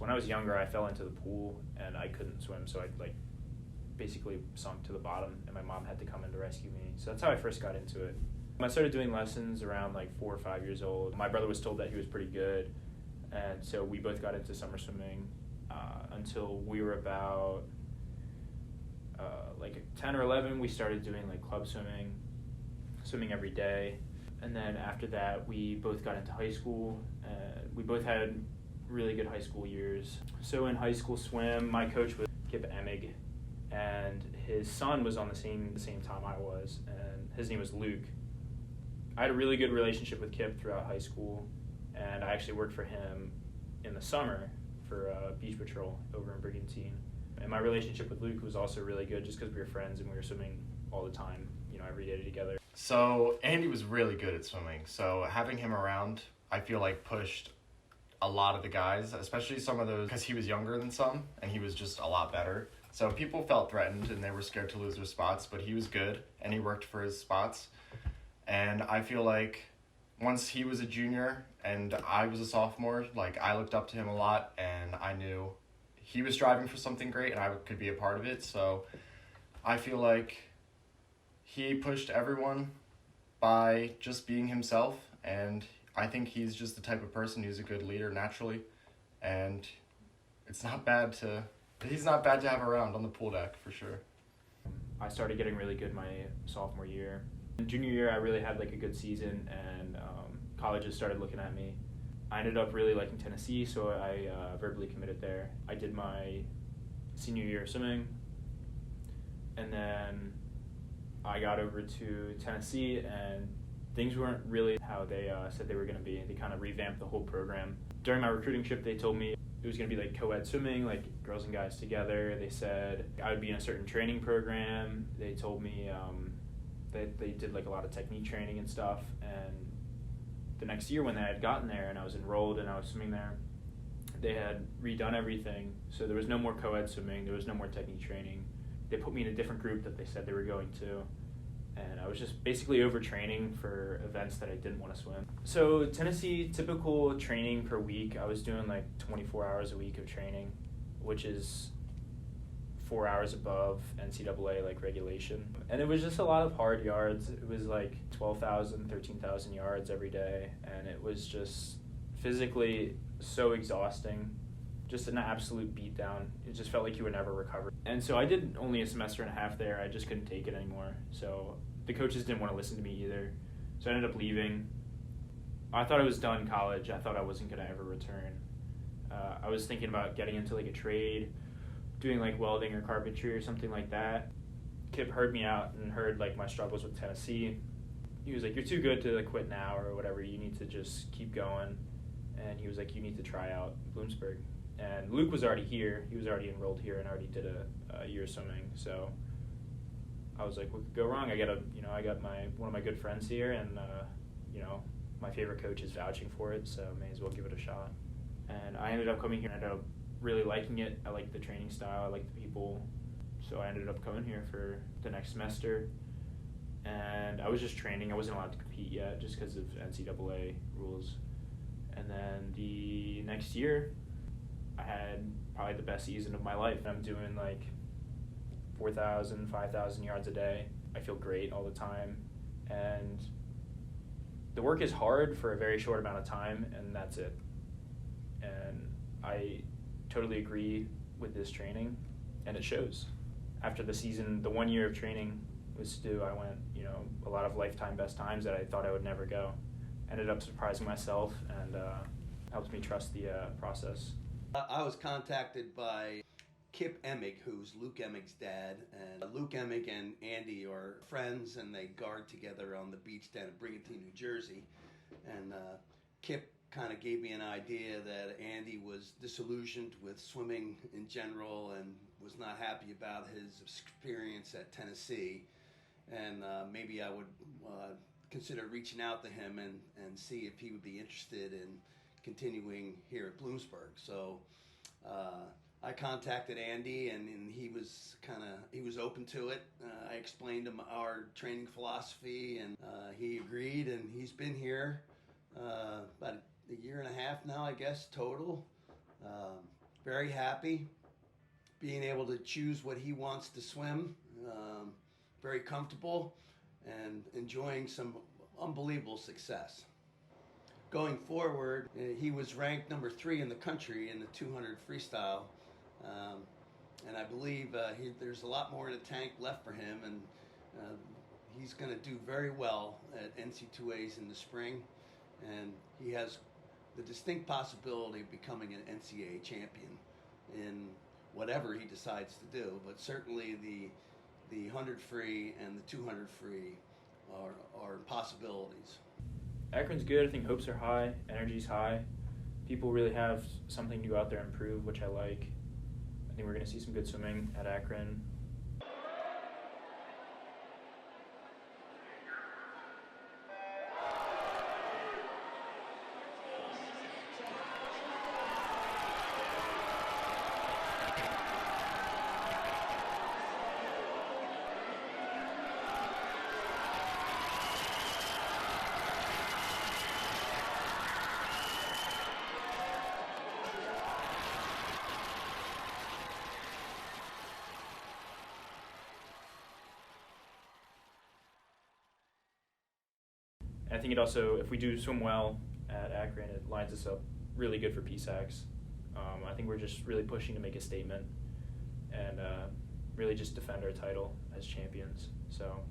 When I was younger, I fell into the pool and I couldn't swim, so I like basically sunk to the bottom, and my mom had to come in to rescue me. So that's how I first got into it. I started doing lessons around like 4 or 5 years old. My brother was told that he was pretty good, and so we both got into summer swimming until we were about like 10 or 11. We started doing like club swimming every day. And then after that, we both got into high school. We both had really good high school years. So in high school swim, my coach was Kip Emig, and his son was on the same time I was, and his name was Luke. I had a really good relationship with Kip throughout high school, and I actually worked for him in the summer for Beach Patrol over in Brigantine. And my relationship with Luke was also really good just because we were friends and we were swimming all the time, every day together. So Andy was really good at swimming, so having him around, I feel like pushed a lot of the guys, especially some of those, because he was younger than some, and he was just a lot better. So people felt threatened and they were scared to lose their spots, but he was good and he worked for his spots. And I feel like once he was a junior and I was a sophomore, like I looked up to him a lot and I knew he was striving for something great and I could be a part of it. So I feel like he pushed everyone by just being himself, and I think he's just the type of person who's a good leader naturally, and he's not bad to have around on the pool deck for sure. I started getting really good my sophomore year. In junior year, I really had like a good season, and colleges started looking at me. I ended up really liking Tennessee, so I verbally committed there. I did my senior year of swimming, and then I got over to Tennessee, and things weren't really how they said they were going to be. They kind of revamped the whole program. During my recruiting trip, they told me it was going to be like co-ed swimming, like girls and guys together. They said I would be in a certain training program. They told me that they did like a lot of technique training and stuff. And the next year when I had gotten there and I was enrolled and I was swimming there, they had redone everything. So there was no more co-ed swimming. There was no more technique training. They put me in a different group that they said they were going to, and I was just basically overtraining for events that I didn't want to swim. So Tennessee, typical training per week, I was doing like 24 hours a week of training, which is 4 hours above NCAA like regulation. And it was just a lot of hard yards. It was like 12,000, 13,000 yards every day, and it was just physically so exhausting. Just an absolute beatdown. It just felt like you would never recover. And so I did only a semester and a half there. I just couldn't take it anymore. So the coaches didn't want to listen to me either. So I ended up leaving. I thought I was done college. I thought I wasn't going to ever return. I was thinking about getting into like a trade, doing like welding or carpentry or something like that. Kip heard me out and heard like my struggles with Tennessee. He was like, "You're too good to like, quit now or whatever. You need to just keep going." And he was like, "You need to try out Bloomsburg." And Luke was already here. He was already enrolled here and already did a year of swimming. So I was like, what could go wrong? I got one of my good friends here, and my favorite coach is vouching for it, so may as well give it a shot. And I ended up coming here and I ended up really liking it. I liked the training style. I liked the people. So I ended up coming here for the next semester. And I was just training. I wasn't allowed to compete yet just because of NCAA rules. And then the next year, I had probably the best season of my life. I'm doing like 4,000, 5,000 yards a day. I feel great all the time. And the work is hard for a very short amount of time, and that's it. And I totally agree with this training, and it shows. After the season, the 1 year of training with Stu, I went, a lot of lifetime best times that I thought I would never go. Ended up surprising myself, and helps me trust the process. I was contacted by Kip Emig, who's Luke Emig's dad, and Luke Emig and Andy are friends, and they guard together on the beach down in Brigantine, New Jersey. And Kip kind of gave me an idea that Andy was disillusioned with swimming in general and was not happy about his experience at Tennessee, and maybe I would consider reaching out to him and see if he would be interested in continuing here at Bloomsburg. So I contacted Andy, and he was open to it. I explained him our training philosophy, and he agreed, and he's been here about a year and a half now, I guess, total. very happy being able to choose what he wants to swim. Very comfortable and enjoying some unbelievable success. Going forward, he was ranked number 3 in the country in the 200 freestyle. And I believe there's a lot more in the tank left for him, and he's going to do very well at NC2As in the spring. And he has the distinct possibility of becoming an NCAA champion in whatever he decides to do. But certainly the 100 free and the 200 free are possibilities. Akron's good. I think hopes are high, energy's high. People really have something to go out there and prove, which I like. I think we're going to see some good swimming at Akron. I think it also, if we do swim well at Akron, it lines us up really good for PSACs. I think we're just really pushing to make a statement and really just defend our title as champions. So